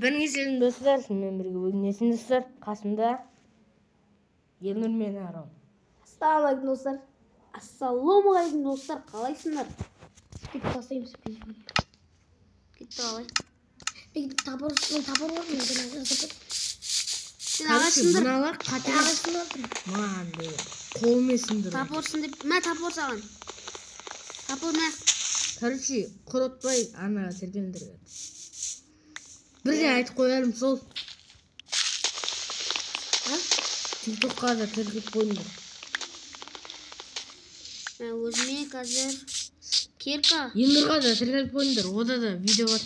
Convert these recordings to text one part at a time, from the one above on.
Benim senin dostlar, şimdi bugün nesin dostlar? Kasım'da Елнұр мен Арон. Assalamualaikum dostlar. Assalamualaikum dostlar. Қалайсыңдар? Кетіп тастаймыз. Кетіп алай. Тапыр бар ма? Сен ағашсыңдар. Мыналар Ағашсыңдар. Маған деген қолмен сындырып. Тапырсың деп. Мә тапыр саған. Тапыр мә. Короче, құротпай ана сергендірген. Бірден айтып қоялым сол. TikTok'қа да тіркеп қойыңдар. Мә өзіме қазір Керка. Елнұрға да тіркеп қойыңдар. Ода да видео бар.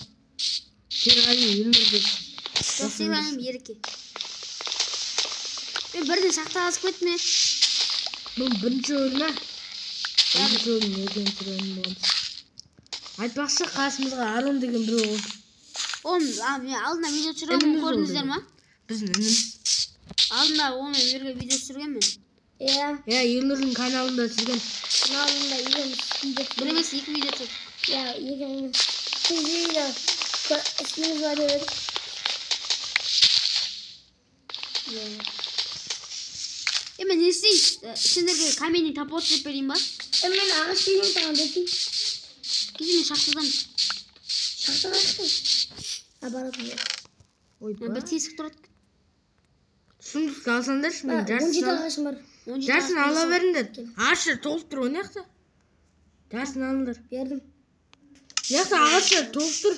Серғали Елнұр деп. Серғалим Ерке. Бірден шақта асып кетме. Бұл бірінші ойын ма? Бірінші ойын екінші ойын боламыз. Айтпақшы қасымызға Арон деген біреу болды. Мен алдында видео түсіргенмін, көрдіңіздер ма? Біздің ініміз. Алдында онымен бірге видео түсіргенмін. Иә, Елнұрдың каналында түсірген. Каналында екеуміз видео түсірген. Бір емес, екі видео түсірген. Иә, екеуміз. Видео ісіміз бар еді. Мен не істейін? Сендерге каменный топор істеп берейін ба? Мен ағаш берейін саған десейін. Кезінде шақтыдам. Шақтыға шықпай. Баратын жоқ. Бір тесік тұрады. Сұмдықты алсаңдаршы, мен жарсын 17 ағашым бар. Жарсын ала беріңдер. Ағаштар толып тұр, о неқта? Жарсын алыңдар. Бердім. Неқта ағаштар толып тұр.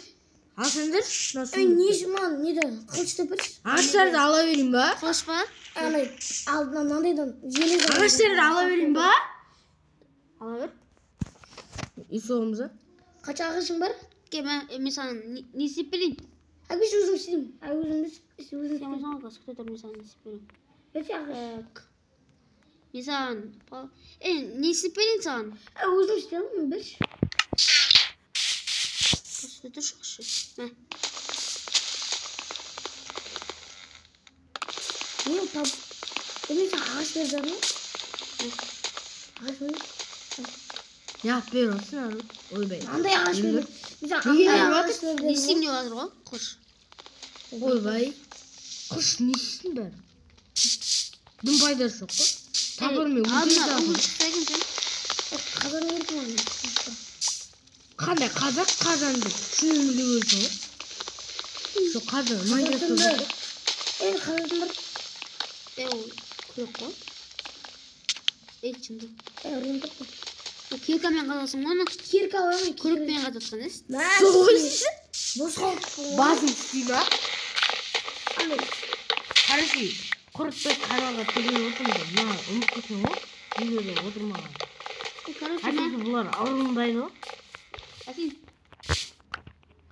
Алсаңдаршы. Не жұман, неді? Қылышты бірші. Ағаштарды ала берейін ба? Қылыш ба? Алдынан маңдайдан желез. Ағаштарды ала берейін ба? Ала бер. Үй соғымыза. Қанша ағашың бар? Мен саған не істеп берейін? Біз өзім істеймін. Сен саған қасық тұтыр, мен саған не істеп берейін? Мен саған... Не істеп берейін саған? Өзім істеймін, мен бірші. Қасық тұтыр шықшы. Мә. Мен саған ағаш бер жарым? Ағаш бер? Яқ бер olsun Арон. Ойбай. Андай ағаш бер. Не істеймін деп жатыр ғой, қош. Ойбай. Құш не істейсің бәрі? Дым пайдасы жоқ қой. Тапырмен өтірік алдына ұғыл шықса екен сен. Қазан еркін оны. Қандай қазақ қазанды? Шынымен де көрсің ғой? Жоқ қазан. Майнкрафтта бар. Қазан бар. Ол көрек қой. Чымды. Ұрын тұқты. Керкамен қатасың оны. Керка бар ма? Көрекпен қататқан ес. Соғылшы. Босқол. Басын істей ма? Қараши, құртпай каналға тегін отырмайды. Мына ұмыт кеткен ғой. Видеода отырмаған. Әсесі бұлар ауырынбайды ғой. Әсен.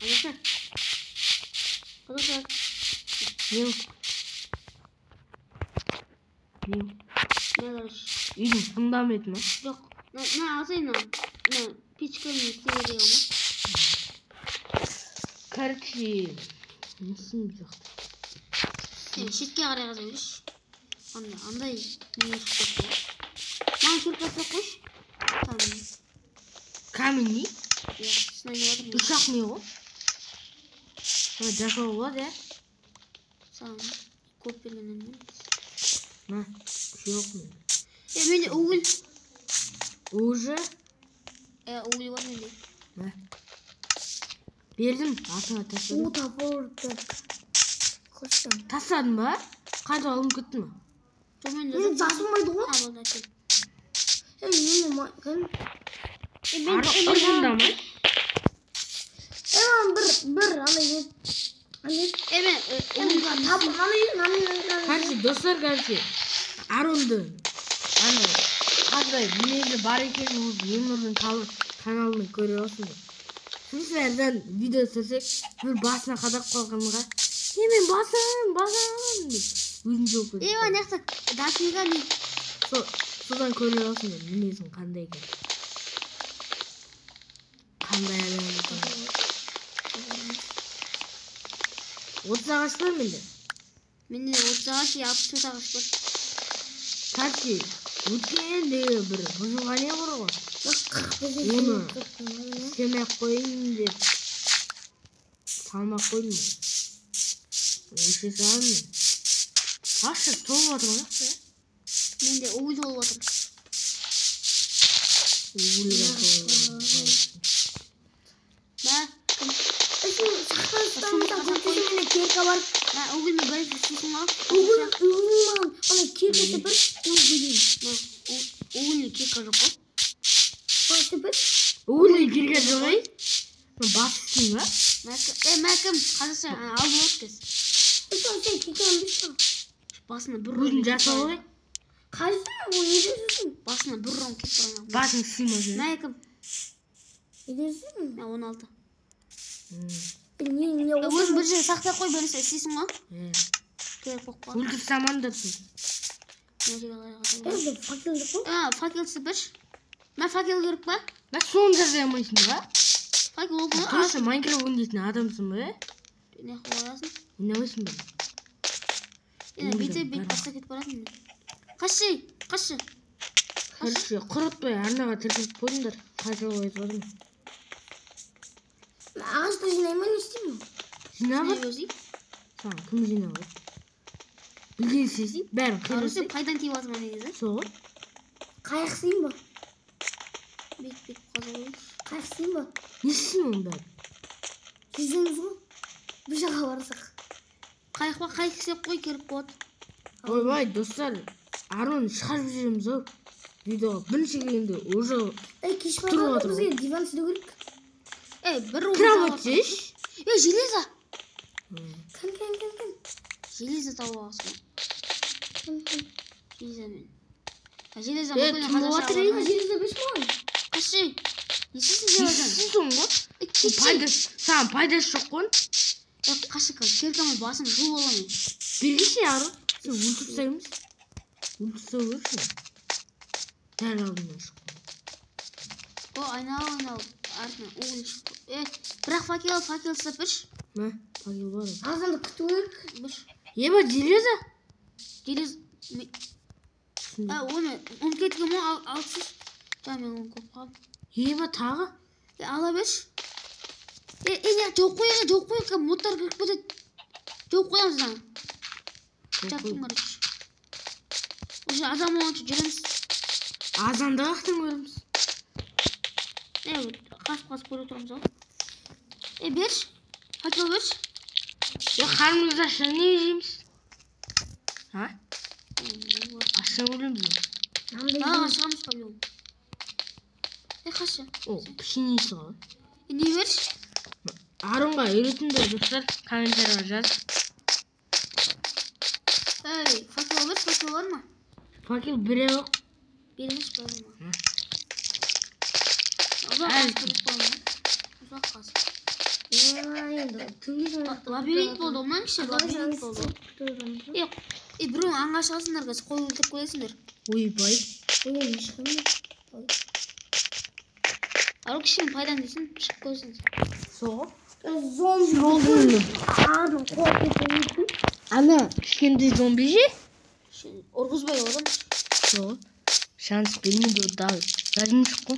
Қазақша. Қазақша. Не? Үйдің фундаменті ма? Жоқ. Алсайын печкамен істей бере ма? Короче, несін жоқ. Шетке қарай қаза берші. Андай не шықпайды. Маған көрпасы қойшы. Каменный? Иә, сынай не отыр. Ұшақ не ғой? Жасау болады, ә? Саған көп бергеннен мен. Жоқ мен. Менде угіл. Уже? Угіл бар менде. Бердім, атыңа тасладым. Тапырды. Тасладың ба? Қайда алым кетті ма? Жоқ, менде жоқ. Жасылмайды ғой. Ұрғындамай? Бір андай Короче, достар, короче, Аронды қандай мінезі бар екенін Елнұрдың каналын көре аласыңдар. Сіздерден видео түсірсек, бір басына қадап қалғанға мен басам деп өзін жоқ көзі. Неқта дасыға не? Содан көре аласыңдар мінезің қандай екен. Қандай адам екен. 30 ағаш бар менде? Менде 30 ағаш, 64 ағаш бар. Короче, өткендегі бір бұзылған не бар ғой? Оны істемей-ақ қойын деп салмақ қойдым. Üşe sağlamıyor. Taşlar soğuk atma yok ya. Мен де уыл болып отырмын. Uğurlu Мә, кім? Шахтанстанда көтөсү кирка бар. Мә, угілмен бір істейсің ғой. Угулман, ана киркасы бір угулин. Мә, угілі кирка жоқ қой. Басы бір. Uğurlu girgen жоғай. Басысың ба? Мә, кім? Қазақша алып өткіз. Сен кирканы бір. Басына бір Өзің жасау ғой. Қайсы ол не десің? Басына бір ром кетіп тұрған. Басың сыймасын. Мә, кім? Не десің? Мә, 16. Не Өзің бір жерге сақтап қой, бірінші істейсің ғой. Керек болып қалды. Өлтір самандырсың. факел жоқ қой. Факелсі бір. Мә, факел керек па? Ба соны жасай алмайсың ба? Факел ол бұл. Тұршы Майнкрафт ойнайтын адамсың ба? Не қоясың? Ойнамайсың ба? Бейте бейт баста кетіп барасың. Қашы. Короче, құрытпай арнаға тіркеліп қойыңдар. Қажыл қойып отырмын. Ағашты жинай ма, не істеймін? Жинабы? Өзі? Саған кім жинабы? Білген сесі, бәрін Қарысы қиылысы. пайдан тиіп атыма негізі. Соғы? Қайық сыйын ба? Бейт қаза қойып. Қайық сыйын ба? Не істейсің оның бәрін? Жүзіңіз ғой. Bir жаққа барсақ. Қайықпа қайық сеп қой керек болады. Ойбай, достар, Арон шығарып жүреміз ау. Видеоға бірінші келгенде уже Кеш тұрып барғанда отыр бізге ғой. диван сілу керек. Бір ром Кровать жеш? железо. Кән. Железо тауып аласың. Железомен. Железо кім мүмкін болып қазақша отыр алады. ей? Железо беш маған. Қашы. Не істейсің Не деп істейсің ғой? Саған пайдасы жоқ қой. Қашы керкамай басың жыл боламын. Бергеше Арон, сен өлтірсеңіз. Өлтірсе көрші. Дәл алдынан шық. Айналып артынан уғыл шықты. Бірақ факел сапыш. Ма, пагил бар. Азанды күту керек. Бір. Еба, железо? Желез... Оны кеткен мұ алсыз. Жаңа мен оны көп қалдым. Еба, тағы? Ала берші. Жоқ қойға моттар кіріп кетеді. Жоқ қоямыз жаңа. Жаптым қараш. Уже адам оланшы жүреміз. Азанды қақтың көріміз. Қасып көріп отырамыз ал. Берші. Факел берші. Қарнымызды ашса не жейміз? Ha? Ашса өлеміз. Ашығамыз по-любому. Қашы. О, пішенесі ғой. Не берші? Аронға үйретіңдер достар, комментарияға жаз. Факел бар ма? Факел біре жоқ. Беріңіз бар ма? Ұзақ қасып. Лабиринт болды, оңнан кіші лабиринт болды. Біреу аңға шығасыңдар қазір қой өлтіріп қоясыңдар. Ойбай. Ару кішінің пайдан дейсің, шығып қойсыңыз. Соғы? Зомби болды. Ағаның қорқетін. Ана, кішкентай зомби же? Ұрғызбай одан. Соғы? Шанс бермейді дал. Жазын шыққын.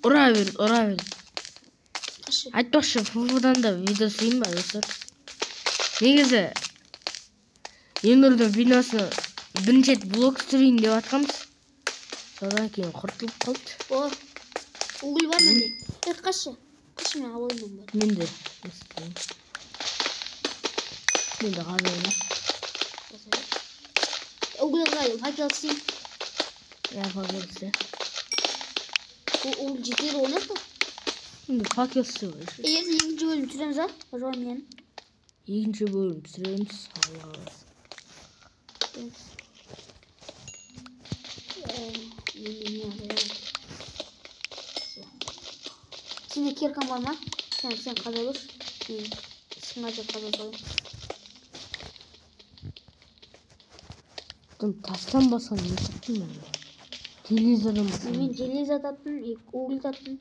Ұра бер. Айтпақшы, фуфудан да видео сүйін ба, достар? Негізі, Емірдің видеосы бірінші рет влог түсірейін деп атқанбыз. Содан кейін құртылып қалды. Уғыл бар менде. Қашы мен алайын бар. Менде ғазайын. Уғылға факел істейін. Факел істе. Ол жетер ойлап па? Енді факел істе ғой. Екінші бөлім түсіреміз ал? Жауымен. Екінші бөлім түсіреміз. Алла қаласа. Сенде керкам бар ма? Сен қаза көр. Мен ісіңа деп қаза қойым. Тастан басқан не таптым мен? Телевизордан басқан. Мен телевизор таптым, уғыл таптым.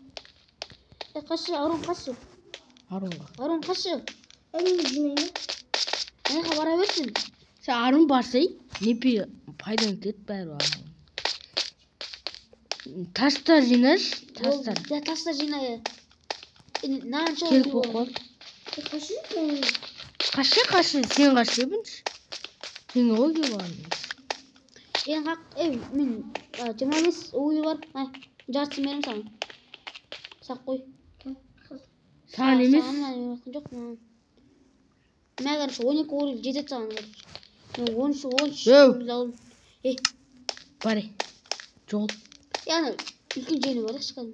Қашы, Арон қашы. Арон қашы. Әне жинайын. Әне бара берсін. Сен Арон барсай, непе пайдан кет бәрі бар. Тастар жинаш, тастар. Тастар жинайы. Келіп оқып. Қашы? Қашшы, сен қашшы бінші. Сен ой келген. Мен 25 ойы бар. Жартысын берем саған. Сақ қой. Саған емес. Жоқ. Мәгір 12 ой жетеді саған. Мен 13 Бар. Жол. Яғни үлкен жеңі бар шыққан.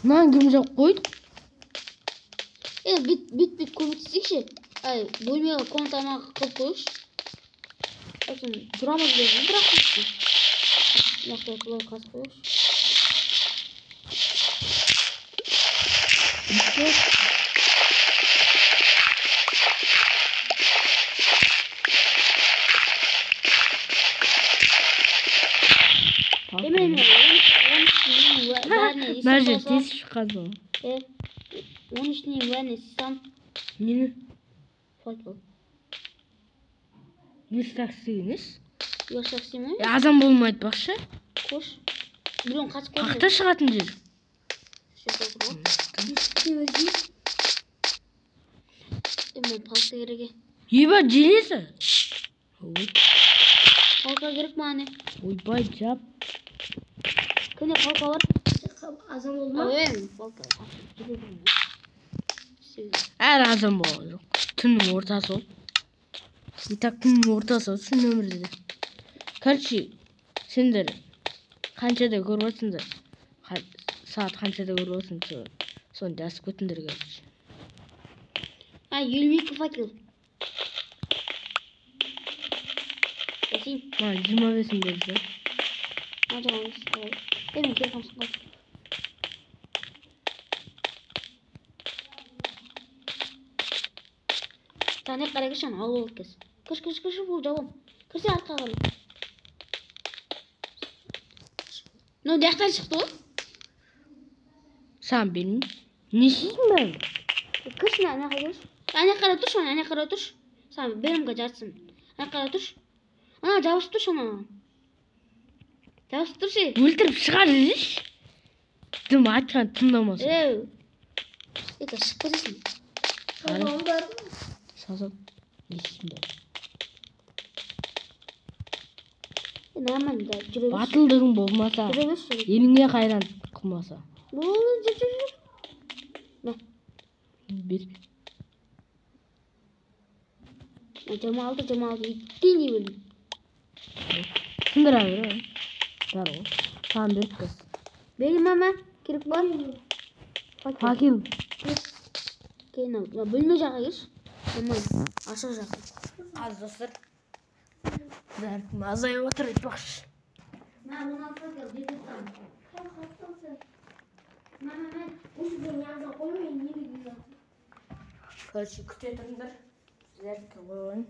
Мынаны кім жауып қойды? Бит көмектесейікші. Бөлмеге комнатама қылып қойшы. Осыны бұрамыз берді, бірақ қойшы. Яқтай құлай қазып қойшы. Мәже, тез шыққазы. 13-нен уәне сам. Нені? Файтбол. Естақсы емес? Естақсы ма? Азам болмайды бақшы. Қош. Біреуін қатып қойды. Қақта шығатын жер. Мен палка кереге. Еба, желесі. Палка керек мағане. Ойбай, жап. Кәне палка бар? Азам oldu mu? Палка. Әр азам болған жоқ. Түннің ортасы ол. Итак, түннің ортасы ол. Шын өмірде де. Короче, сендер қаншада көріп отырсыңдар. Сағат қаншада көріп отырсыңдар. Соны жазып кетіңдер, короче. 22 факел. Маған 25-ін берді. Жағамыз. Мен келіп қамсың. Тәне қарайғы шан алу өткіз. Кіш бұл жауым. Кірсе артқа қалым. Дәқтен шықты ол? Саған бермейін. Не істейсің бәрі? Кіршін әне қарай тұрш. Әне қарай тұрш, әне қарай тұрш. Саған берімге жартысын. Әне қарай тұрш. Ана жабысып тұрш ана. Жабысып тұрш. Өлтіріп шығар жүріш. Дым айтқан тыңдамасын. Ека шық көзесің. Сазан. Не істейсің бәрі? Нәмін да жүребіш. Батылдығың болмаса, еліңе қайран қылмаса. Жүр. Бер. Жамалды. Иттен не бөлім. Сындыра бер, бар ғой. Саған беріп кіз. Берем мама. Керек бар. Факел. Кейін бөлме жаққа кеш. Мама, ашық жаққа. Az dostlar. Bәркім азайып отыр айтпақшы. Мама, факел деді там. Мама, осы бөлме аза қоймай не бейді. Короче, күте тұрыңдар. Бәркім қойын.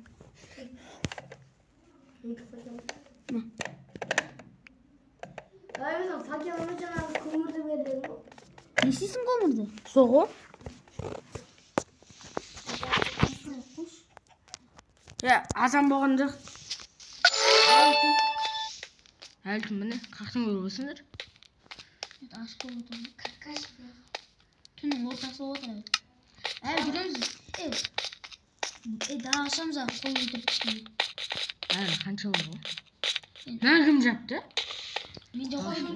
Mesela fakirlama canavı kumurdu veriyorum. Не істейсің көмірді? Соғы? Азан болған жоқ. Әлтін міне, қақтың көріп өсіңдер. Ашық болып отырмын. Түннің ортасы отырады. Жүреміз. Daha ашамыз ақ қой өтіріп кішкене. Қанша болды ғой? Мына кім жапты? Мен де қойдым.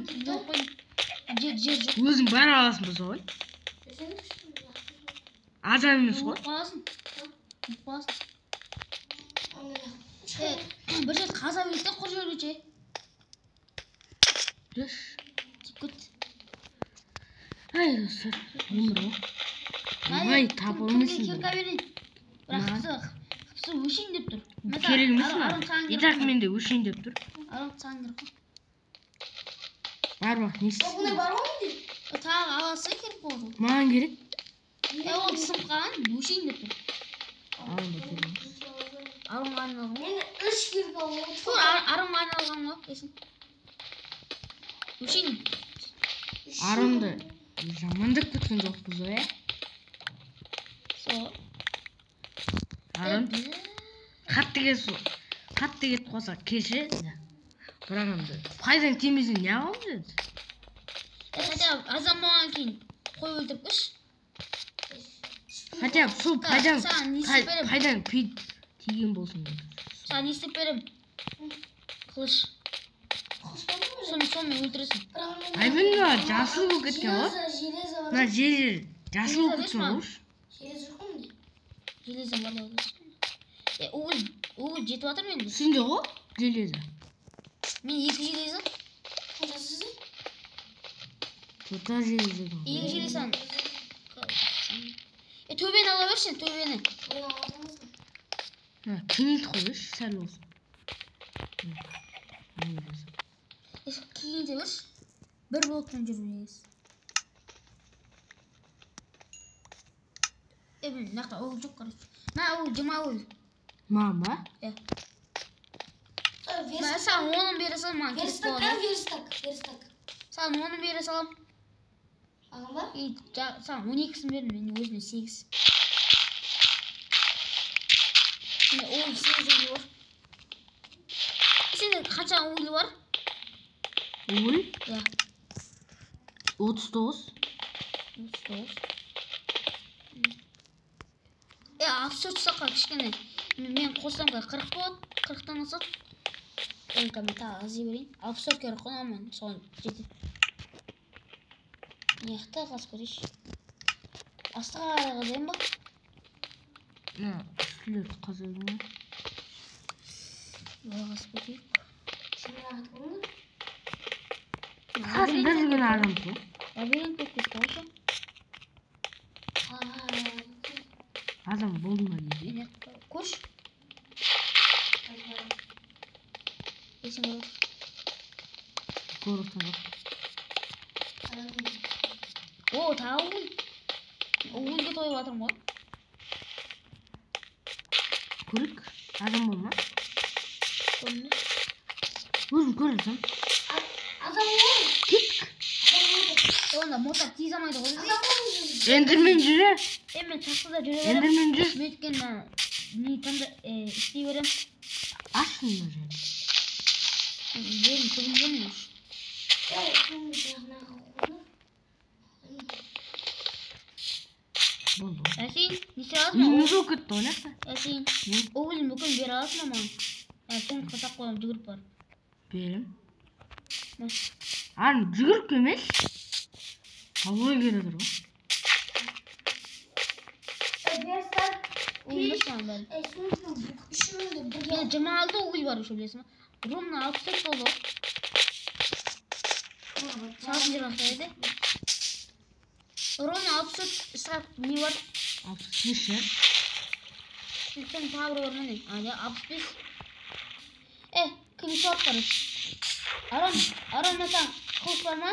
Жер жоқ. Өзің бәрі аласың ба соған? Азан емес ғой? Қаласың. Бір жет қаза берді қой жөрече. Жүш. Күт. Ай, достар, өмір ғой. Ой, табылмайсың. Керка берейін. Бірақ қысы өшейін деп тұр. Керек емес ма? Итак менде өшейін деп тұр. Арам саған керек қой. Бар бақ, не істейсің? Buna var mı dedi? Тағы аласы керек болды. Маған керек. Ол сынып қалған өшейін деп тұр. Алынды керек. Арымға айналған. Yine 3 gibi oldu. Арымға айналған ғой, кесін. Өшейін. Арымды жамандық күткен жоқпыз ғой, Сол. Арым қатты кетіп қалса кеше. Бірақ енді пайдаң тимесе не қылып жүреді? Хотя азан болған кейін қой өлтіріп кеш. Хотя бы сол пайдаң Саған не істеп берем? пайдаң тиген болсын. Саған не істеп берем? Қылыш. Сонымен өлтіресің. Айбынға жасыл болып кеткен ғой. Железо бар. Мына жер жасыл болып кеткен ғой. Железо жоқ қой. Железо бар да. Угол жетіп жатыр менде. Сенде ғой железо. Мен 2 железо. Қаншасы? Тота железо. 2 железо. Төбені ала бершін, төбені. Кенет қойыш, сәл болсын. Кенет берші. Бір блоктан жүрмейіз. Мен нақта оғыл жоқ қараш. Мә оғыл, жыма оғыл. Мама? Мә саған 10-ын бере сал, маған керек болады. Верстак. Саған 10-ын бере салам. Ағам ба? Саған 12-сін бердім, мен өзіме 8. Мен оғыл 8 оғыл бар. Сенде қанша оғыл бар? Оғыл? Ja. 39. 39. Абсурд саққа кішкене. Мен қосамға 40 болады. 40-тан асады. Онка мен тағы азай берейін. Абсурд керек қона мен соған жетеді. Неқта қас көреш. Астыға қараға дейін ба? Үстілер қазырдың ба? Қас көрейік. Сені ағыт қоймын. Қасында жүрген адам сол. Лабиринт болып кетті ғой. Адам болды ма дейді. Көрш. Есің көріп. Көріп жоқ. О, тағы оғыл. Оғылге тойып атырым ғой. Көрік? Адам болма? Көрінді. Өзім көріпсің. Адам ғой. Кеттік. Онда мотап тез амайды ғой. Ендермен жүре. Мен тақсыда жүре берем. Ендермен жүр. Мен өткен не таңда істей берем. Ашын мына жер. Жерін түгінден еш. Болды. Әсейін, не істей аласың ба? Үйіміз болып кетті ғой нақта. Әсейін, оғылын бүкін бере аласың ба маған? Соны қасақ қойым жүгіріп бар. Берем. Жүгіріп емес. Алой кередір ғой. Верстак. Оғылмыз маған бәрі. Мен 26 оғыл бар үші білесің ба? Ромна 64 болды. Сағын жырақта еді. Ромна 64 ысқақ не бар? 65 жер. Сен табыр бар міне. 65. Кім шуат қарыш? Арам мәсен қылыш бар ма?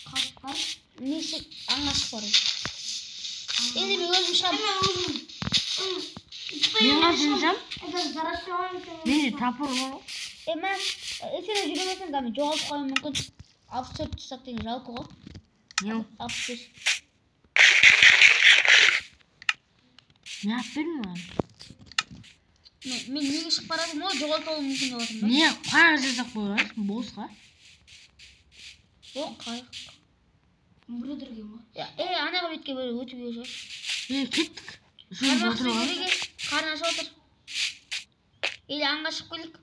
Қылыш бар. Несі аңғашық бар. Енді мен өзім шығам. Мен қашыншам? Менде тапыр бар ғой. Мен сені жүремесен ғаме жоғалып қойым мүмкін. 64 тұсақ деген жалқы ғой. Не? 65. Не аперім оған? Мен неге шығып барадым ғой, жоғалтуым мүмкін деп отырмын. Не қайық жасақ қойған? Босқа? Жоқ, қайық. Мүредірген ба? Анаға бетке бөлі өтіп еші. Кеттік. Шөйді отырған. Қарын аша отыр. Или аңға шығып келік.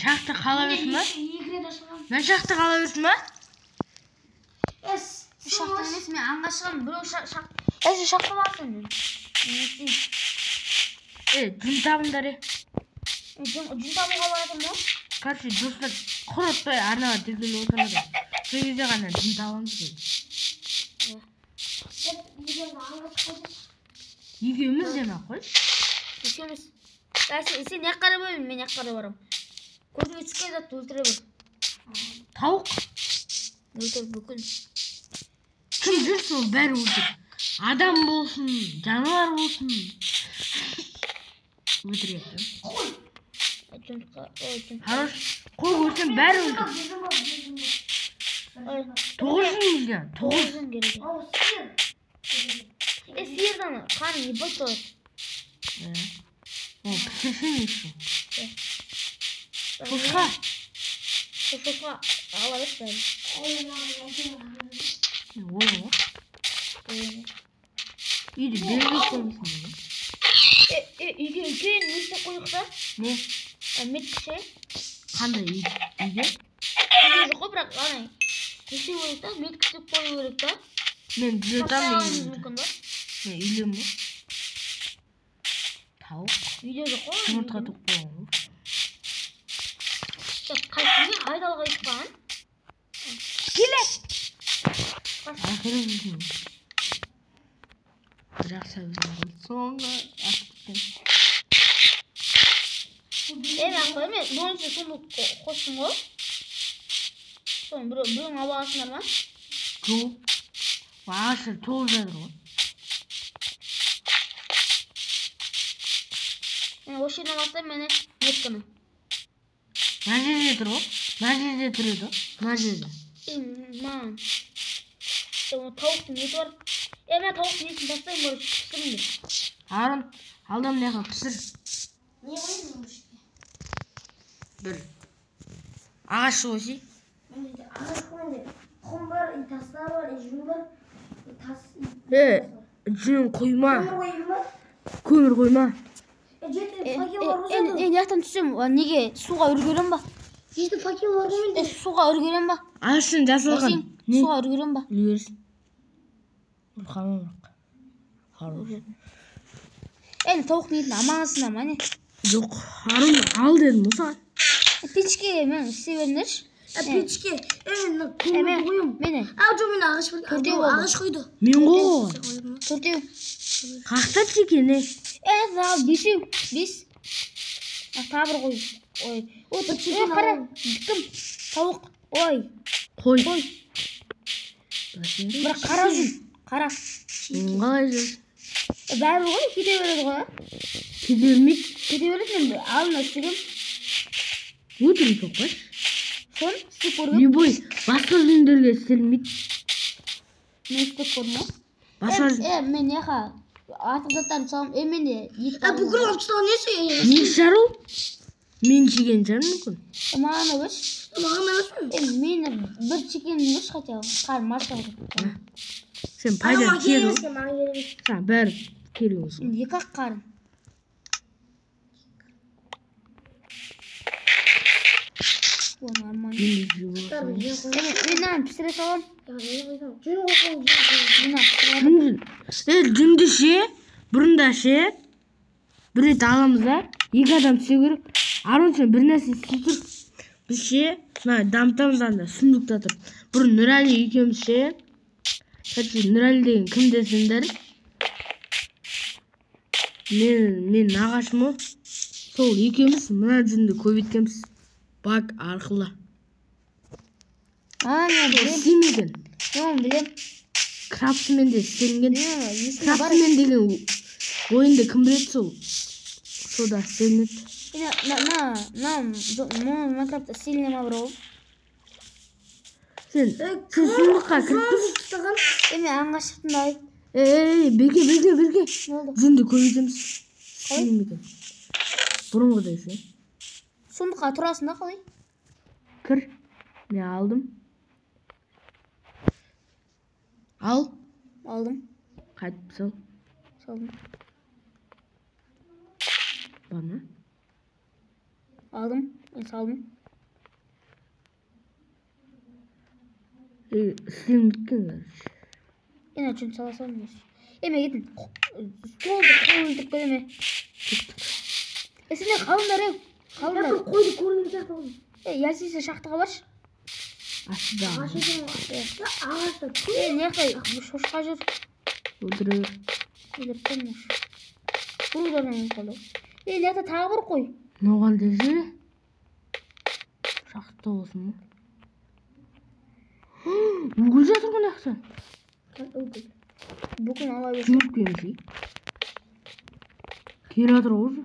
Шақты қала берсін ба? Екі рет ашылған. Мен шақты қала берсін ба? Шақты емес, мен аңға шығам. Біреу шақты. Шақты барсың мен. Жүн табындар Жүн табуға баратын ба? Короче, достар құр отпай арнаға тіркеліп отырады. Сол кезде ғана жүн табамыз дейді. Екеуміз демек қой. Екеуміз. Сен яққара бөлін, мен яққара барам. Көзіңе түскен затты өлтіре бір. Тауық. Өлтір бүкіл. Кім жүрсін ол бәрі өлтір. Адам болсын, жануар болсын. Өлтіреді. Хорош. Қой көрсен бәрі өлтір. 900 миллион. 900 керек. Сиырдан қаны ебать болады. О, пісірсен еші. Шошқа. Шошқа ала бес бәрі. Ой ғой. үйді бермей қоймысың. Үйге үлкен не істеп қойдық та? Не? Меткіше. Қандай үйде? Үйде жоқ қой, бірақ ана не істеп керек та? Меткіше қою керек та? Мен Тастағанымыз жүретам мүмкін ба? мен үйлем ба? Тауық. Үйде жоқ қой. Жұмыртқа тұқып қойған. Қайсыне айдалға айтпаған? Келе! Ақыры біздің. Жақсы біздің. Соңғы асып Ақпай мен бірінші соны қостым ғой. Соны біреуің алып аласыңдар ма? жоқ. Ағашы толып жатыр ғой. Осы жерден бастап мені неткімін. Мына жерде тұр ғой. Мына жерде тұр еді. Мына жерде. Маған. Тауықтың еті бар. Мен тауықтың етін тастайын бұрып пісіріңдер. Арын, алдам неға пісір. Не қойдың бұл ішке? Бір. Ағашы қойсы. Ағаш қойды. Құм бар, тастар бар, жүн бар. Жүн қойма. Көмір қойып бар. Көмір қойма. Жеті факел бар ғой. Яқтан түсем, неге суға үргерем ба? Жеті факел бар ғой менде. Суға үргерем ба? Ағашын жасылған. Не? Суға үргерем ба? Үлгерсін. Қамамақ. Хорош. Тауықтың етін аманасында ма не? Жоқ, Арын ал дедім осыған. Печке мен істей беріңдерші. Печке. Мен көмір қойым. Мені. Жоқ, мен ағаш қойды. Ағаш қойды. Мен қойған. Төртеу. Қақтап жекен, не? Бесеу. Бес. Тағы бір қой. Ой, қара. Дікім. Тауық. Ой. Қой. Бірақ қара жүн. Қара. Қалай жүрсің? Бәрі ғой, кете береді ғой. Кете бермейді. Кете береді, мен алдына істегем. Өтірік жоқ қой. Сон, істеп көргем. Любой басқа жүндерге істелмейді. Мен істеп көрдім. Басқа жүн. Мен яқа артық заттарын салам. Мен де ет. Бүкіл алып тастаған несі? Не жару? Мен жеген жарым мүмкін. Маған өш. Маған емес пе? Мені бір чекенім өш хотя қарым ашық. Сен пайда кері ғой. Маған керек. Бәрі кері осы. Екі ақ қарым. Нормально. Мен пісіре салам. Жүнді ше, бұрында ше, бір рет аламыз да, екі адам түсе керек. Арон сен бір нәрсе істей тұр. Біз ше, дамытамыздан да сұмдықта тұр. Бұрын Нұрәлі екеуміз ше, Нұрәлі деген кім десіңдер? Мен нағашымы, сол екеуміз мына жүнді көбейткенбіз. Баг арқылы. Мен білем. Істемеген. Мен білем. Крапсымен де істелінген. Крапсымен деген ойынды кім біледі сол? Сода істелінеді. Майнкрафтта сильный ма бро? Сен сұмдыққа кіріп Мен аңға шықтым да ай. Берге. Не oldu? Жүнді көбейтеміз. Істелінбеген. Бұрынғыдай ше. Сұмдыққа тұрасың да қалай? Кір. Мен алдым. Ал. Алдым. Қайтып сал. Салдым. Бана. Aldım. Saldım. Сен Yine açın salasalım. Eme gidin. Koyduk böyle. Esine kalınları. Kalınları. Koyduk koyduk yapalım. Yelsizse şahtığa var. Aslında. Ağaçta. Ne koy? Bu şoşka jür. Öldürüyor. Öldürtmüş. Buradan ne kalıyor? Ne de tavır koy. Ne oldu dese? Şahtı olsun mu? Bugün жатыр ғой нақсан. Bugün alabilir. Жүріп келмесей. Кері жатыр ғой уже.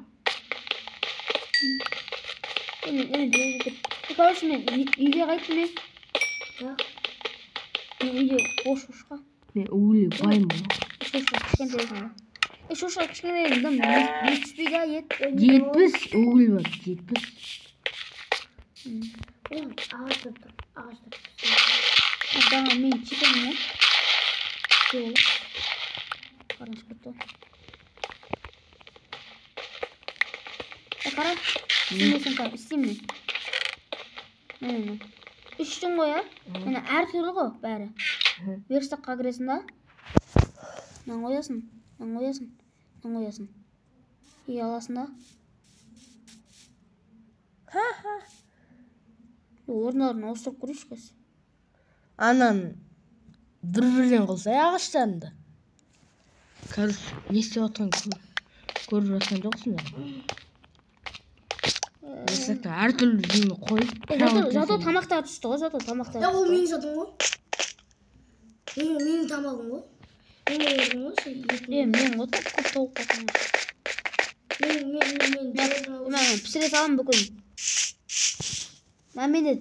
Короче, мен үйге қайттым мен. Мен үйде шошқа. Мен өле баймын. Шошқа кішкентай екен. Шошқа кішкентай екен. Жетіспейді ет. 70 өгіл бар. 70. Ağaçta dur. Ağaçta. Daha men çıkayım ya. Şöyle. Karışık bitti. Kara. İstemiyorsun kara. İstemiyorum. Ne? Üçtün koy ya. Yani her türlü koy bari. Versek kagresin da. Ne koyasın? Ne koyasın? Ne koyasın? İyi alasın da. Ornalarını osturup kuruş kız. Anan bir-birden kılsa yağışlandı. Karış ne istеп atkan көрүп жатқан жоқсың ба? Mesela her türlü жеймін қойып. Зато тамақтар түсті ғой, зато тамақтар. Ya o benim zatım o. Benim tamamım o. Benim yerim o. Мен көп тауып қалдым. Мен пісіре салам бүкіл. Менде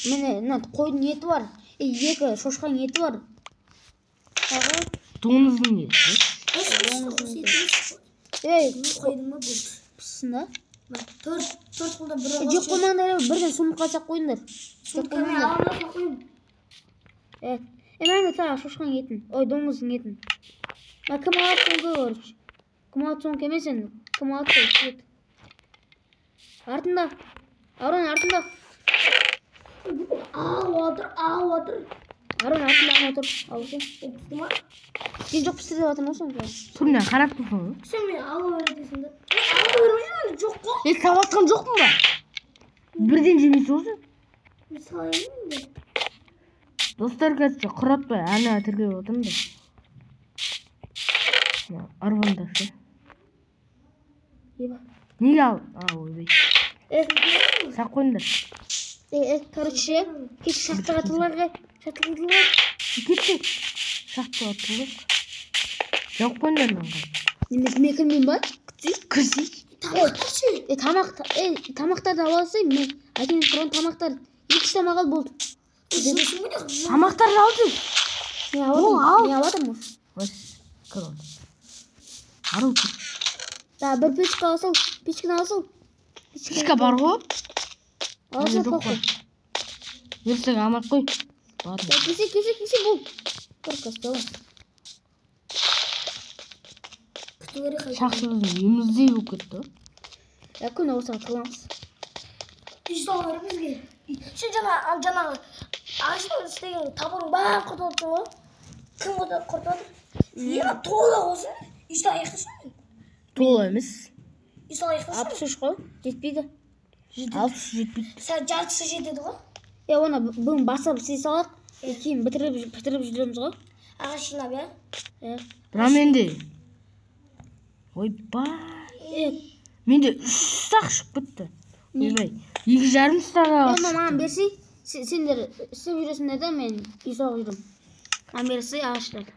мына қойдың еті бар. Екі шошқаның еті бар. Domuzdun eti. Koydum mu bu? Pişsin da. Bak dört kulda bir Жеп қоймаңдар, бірден сумқа салып қойыңдар. Жеп қоймаңдар. Ağına koyayım. Evet. Мен де тағы шошқаның етін. Ой, домыздың етін. Кім алады соңғы көрші? Кім алады соңғы емес енді? Кім алады соңғы? Артында. Арон артында. Ağ otur. Арон артында отыр. Алсын. Tuttum ha. Сен жоқ пісіріп жатырмын ғой сонда. Сонымен қарап тұрсың ғой. Sen beni ağ öğretirsin de. Ağ öğretmeyeyim mi? Çok kork. Сабап жатқан жоқпын ба? Бірден жемейсің осы. Mesela yemin de. Достар қазір құратпай ана тіркеп отырмын да. Арбаңдар ше. Еба. Неге ал? Ойбай. Сақ қойыңдар. Короче, кеш шақтыға тыларға. Кеттік. Шақтыға тылық. Жоқ қойыңдар маңға. Неме кірмеймін ба? Күзей. Тамақтарды аласың. Мен әкем тұрған тамақтар. 2 тамақ ал болды. Тамақтарды алдың. Мен алатым. Кір оны. Ару тұр. Да, бір печка алсың. Печканы алсың. Печка бар ғой. Алсың қоқы. Ерсің амақ қой. Кесе бұл. Қорқасты ала. Шақшымыздың еміздей болып кетті. Күн олсаға тыламыз. İşte onları biz gel. Şu canağı ağaçta üstteki taburun bayağı kurtulsun o. Kim kurtuldu? Ya tuğla olsun. İşte ayıktasın. Тола емес. İşte ayıktasın. 63 қой. Жетпейді. 60 жетпейді. Sen жартысы жетеді ғой. Оны бүгін басып істей салақ. Кейін бітіріп жүреміз ғой. Ағаш жинап ya. Бірақ менде ойбай. Менде 3 сақ шығып кетті. Ойбай. 2,5 сағаға Енді маған берсей, сендер істеп жүресіңдер де мен үй соғып жүрем. Маған берсей ағаштарды.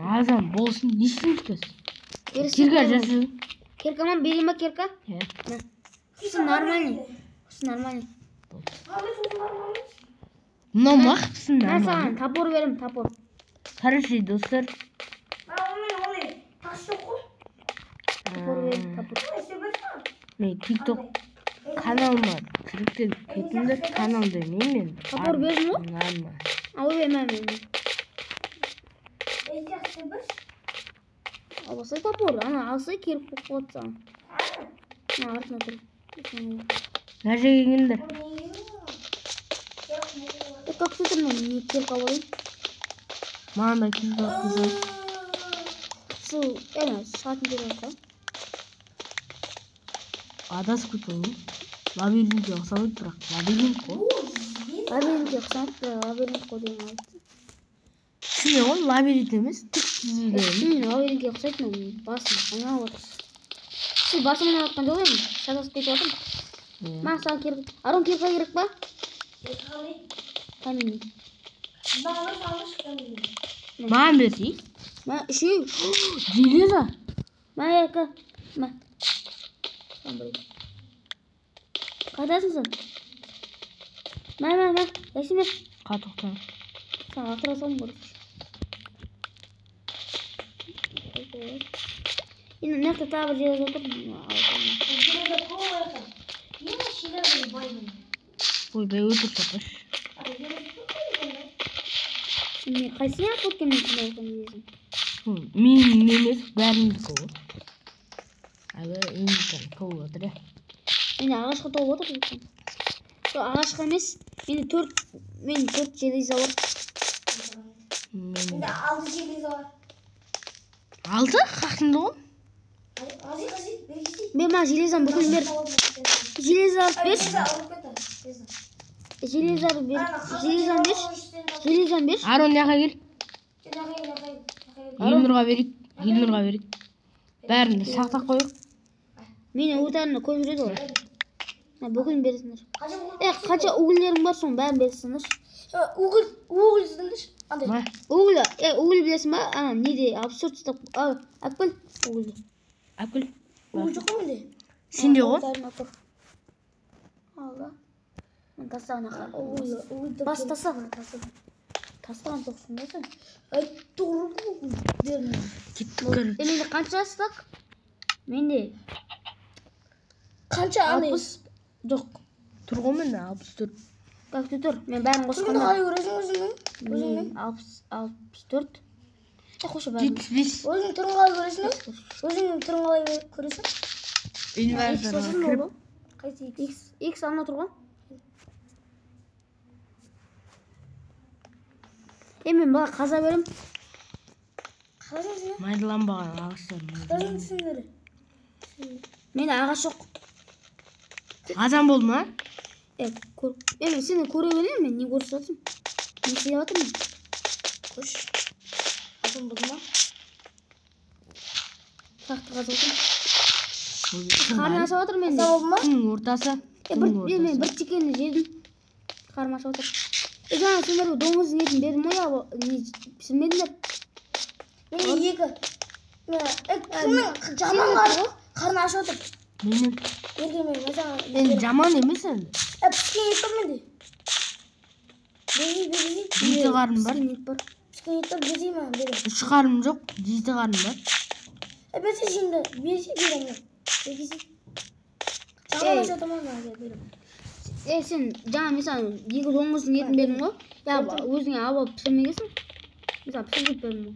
Азам болсын, не істейміз кез? Керка жасың. Керка маған берейін ба керка? Құсын нормальный. Мынау мақпысың Мен нормальный. саған топор берем, топор. Хорошо, достар. Onu taş yok mu? Топор берем, топор. Мен TikTok каналыма тіріктеліп кетіңдер. Канал демеймін мен. Топор бердің ғой? Нормально. Ой, мен. Алсай топор, ана алсай керіп қоқып саған. Артына тұр. Мына жерге келіңдер. Как ты там не керіп алайын? Маған да келіп жатқызай. Сағатын беріп алқа. Адасып кетіп лабиринтке ұқсамайды, бірақ лабиринт қой. Лабиринтке ұқсамайды, лабиринт қой деген айтты. Шыны ғой, лабиринт емес, түк түзілген. Шыны лабиринтке ұқсайды мен басым айналып отырсыз. Сіз басым айналып жатқан жоқ едім, шатасып кетіп жатырмын. Маған саған керіп. Арон керіпқа керек па? Камень. Маған берсей. Мен үшеу. Железа. Мен екі. Мен. Қайдасың сен? Мен. Ясиме. Қатықтан. Сен ақыра салым көріп. Енді мына тағы бір жерде отыр. Ойбай өтіп шақыш. Мен қайсың ақ өткенмен сен Менің емес, бәрімдікі ғой. Әлі еңгітен толып отыр, е. Мені ағашқа толып отыр екен. Сол ағашқа емес, мен 4 железа бар. Менде 6 железа бар. 6? Қақсында ғой? Qazi, belgisi. Мен маған железаны бүкіл бер. Железа алып бер. Железаны бер. Железаны бер. Арон яқа кел. Елнұрға берейік. Бәрін сақтап қойық. Мені ұлтарына көп жүреді ғой. Бүгін бересіңдер. Қанша угілерің бар соң бәрін бересіңдер. Угіл іздіңдер. Андай. Угіл білесің ба? Ана неде абсурд ұстап. Алып кел угілді. Алып кел. Угіл жоқ қой менде. Сенде ғой? Алла. Мен тастағына қар. Бас тастаған. Тастаған жоқсың ба сен? Doğru mu? Gittik karı. Менде қанша астық? Менде Қанша аны? 60 жоқ. Тұр ғой менде 64. Как тұр? Мен бәрін Сен қосқанда. қалай көресің өзіңнің? 64. Қошы бәрін. 75. Өзің түрін қалай көресің? Өзіңнің түрін қалай көресің? Инвертарға кіріп. Қайсы X ана тұр ғой. Мен бала қаза берем. Қалай жүрсің? Майдаланбаған ағаштар. Қалай жүрсіңдер? Менде ағаш жоқ. Азан болды ма? Мен сені көре берем, мен не көріп жатырмын? Не істеп жатырмын? Қош. Азан болды ма? Тақты қазып отырмын. Қарны ашып жатыр менде. Азан болды ма? Күннің ортасы. Мен бір текені жедім. Қарным ашып жатыр. Жаңа сендер домыздың етін бердім ғой, не пісірмедіңдер? Мен екі. Кімнің жаман бар ғой? Қарны ашып отыр. Менің. Ерген Мен жаман емес енді. Піскен ет бар менде. Берейін. Жеті қарным бар. Піскен ет бар, берейін маған, берейін. 3 қарным жоқ, 7 қарным бар. Берсе şimdi, берсе берейін. Берсе. Жаман ашып отыр маған, берейін. Сен жаңа мысалы екі домыздың етін бердің ғой. Өзіңе алып пісірмегесің. Мысалы пісіріп бердің ғой.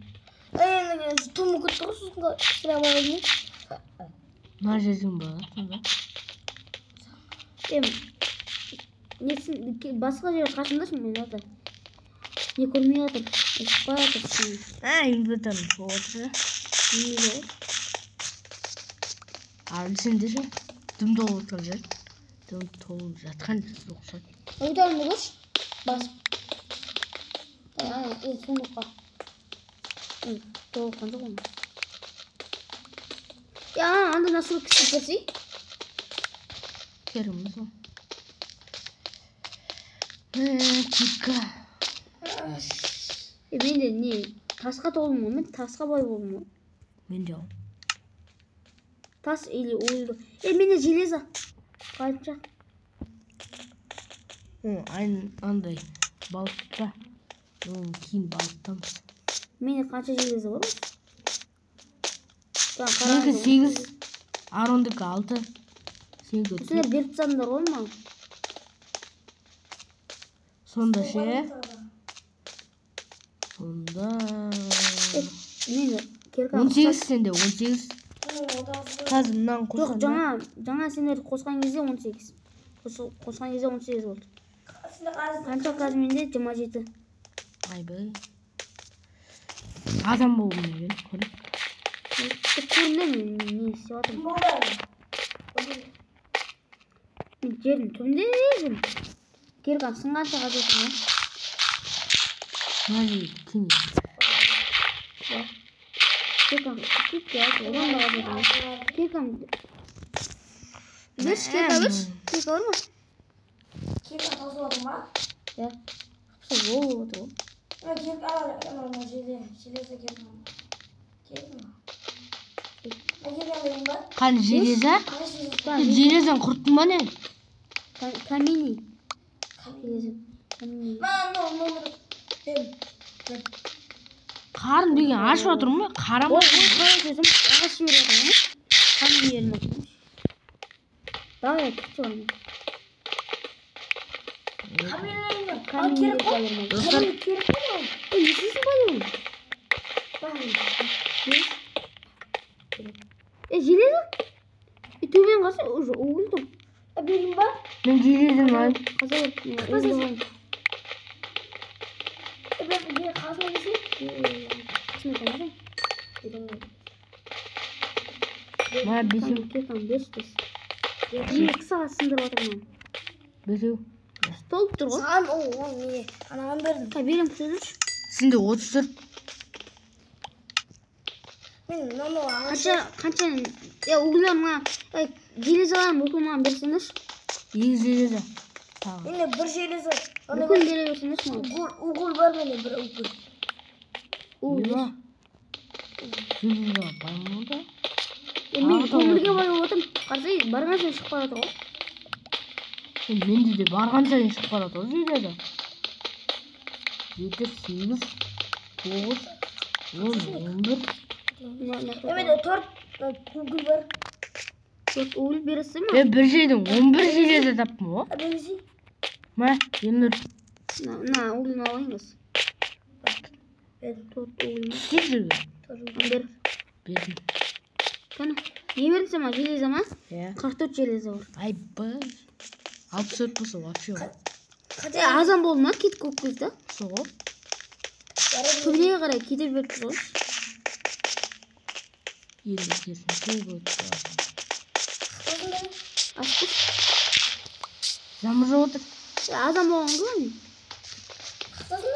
Тұмы күтті ғой, сосын пісіре алайын. Нар жердің бар. Басқа жер қашындасың мен жатыр. Не көрмей жатыр. Ішіп бара жатыр. Инвертарым болып отыр. Не ғой? Ал сенде ше? Дым толып отыр жер. Дым толып жатқан ұқсат. Өйтәрімді көрші. Басып. Сундыққа. Толыққан жоқ оны. Анда насыл кісіп берсей? Керіміз ол. Чика. Менде не? Тасқа толдым ғой, мен тасқа бай болдым ғой. Мен жоқ. Тас или ойылды. Менде железа. Қайынша. Андай балықта. Кейін балықтамыз. Менде қанша железа бар ғой? Менікі 8, Арондікі 6. Сенгі 4. Сендер беріп тастадыңдар ғой маған. Сонда ше. Сонда... Менде керкі 18 сенде, 18. Қазір мұнан қосқанда. Жоқ, жаңа сендер қосқан кезде 18. Қосқан кезде 18 болды. Қанша қазір менде 27. Айбай. Адам болу мен көріп. Көрінемін, не істеп жатырмын. Мен жердің түбінде жүрмін. Керкам сынғанша қазір отырмын. Мәжі кім? Керкам кетті айтып, одан да қазір отырмын. Керкам... Берші, керка берші. Керка бар ма? Керка тауысып отыр ма? Ja. Қыпса болып отыр ғой. Керка железа керка. Қан железа? Железан құрттың ба не? Камини. Қарын деген ашып отырмын ба? Қарама. Қалай сөзім? Ағаш жібер отыр ма? Камини ерім отыр. Давай, күтті бар ма? Камини ерім отыр. Достар, Есесің ба не? Железо? Төмен қалса уже угол тұр. Берейін ба? Мен железім алайын. Қаза бар. Бір қасына келсе? Қасына қалмасаң. Мына бесеу. Кетам, бес. Екі сағат сындырып отырмын. Бесеу. Толып тұр ғой. Саған не? Анаған бердім. Берем сөзірші. Сенде 34. Мен мынаны Қанша углер мына железаларын бүкіл маған берсеңдерші. 2 железі. Тағы. менде бір железі. Бүкіл бере берсеңдерші маған. Угол бар менде бір угол. Уйма. Железі бар ма да? Мен көмірге байып отырмын. Қарасай, барған сайын шығып барады ғой. Менде де барған сайын шығып барады ғой железі. 7, 8, 9, 10, 11. Менде 4 угол бар. Угол бересің ма? Мен бір жерден 11 железі таптым ғой. Бересің? Мә, Елнұр. На, углын алайыңыз. Бердім. 4 углын. Сіз жүрген. Бер. Бердім. Кәні, не бердің сен ма? Железі ма? Иә. 44 железі бар. Айбай. 64 болса вообще ғой. Азан болды ма? Кетіп көп кезде. Сол ғой. Төбелеге қарай кете беріп тұр ғой. Енді керсін көп өтті. Ашқыш. Жамыр жоқ отыр. Азан болған ғой мен.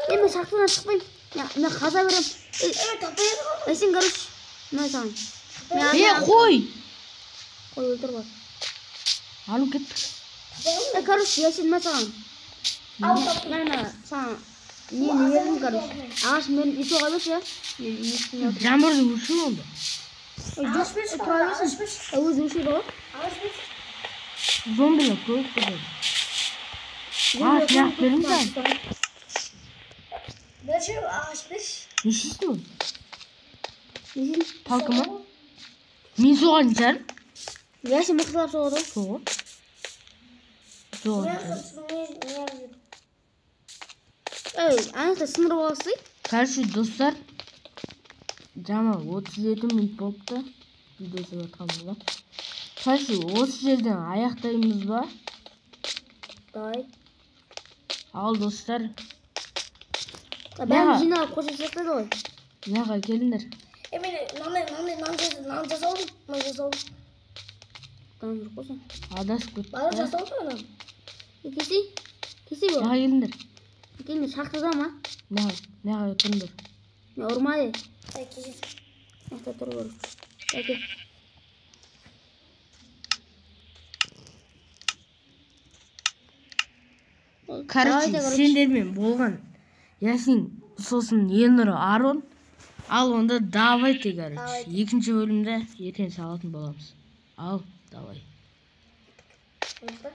Мен шақтыдан шықпайым. Мен қаза берем. Сен короче. Мен саған. Қой! Қой өлтір бар. Алу кетті. Короче, я сен мен саған. Мен саған. Нені бердім короче. Ағаш мен исоға берші. Жамырды ұрсын олды. Өзі өшеді ғой. Зомбилер көп көреді. Ағаш бердің саған. Берші, ағаш берші. Нешесін ол? Несін? Палка ма? Мен соған жарым. Я сен мықтылар соғады ғой. Сол ғой. Соған жарым. Анықта сындырып аласың. Короче, достар. Жама 37 минут болыпты. Видеосы батқанымызға. Короче, осы жерден аяқтаймыз ба? Давай. Ал достар. Бәрін жиналып қосып ғой. Мынаға келіңдер. Мен нан жасалдым. Там жүр қосын. Адасып кетті. Бәрі жасалды нан. Кесей? Кесей ғой. Мынаға келіңдер. Келіңдер шақтыда ма? Мынаға тұрыңдар. Мен ұрмайды. Кесет. Мақта тұр көріп. Әке. Короче, сендермен болған Ясин, сосын Елнұр, Арон. Ал онда давайте, короче. Екінші бөлімде ертең салатын боламыз. Ал, давай.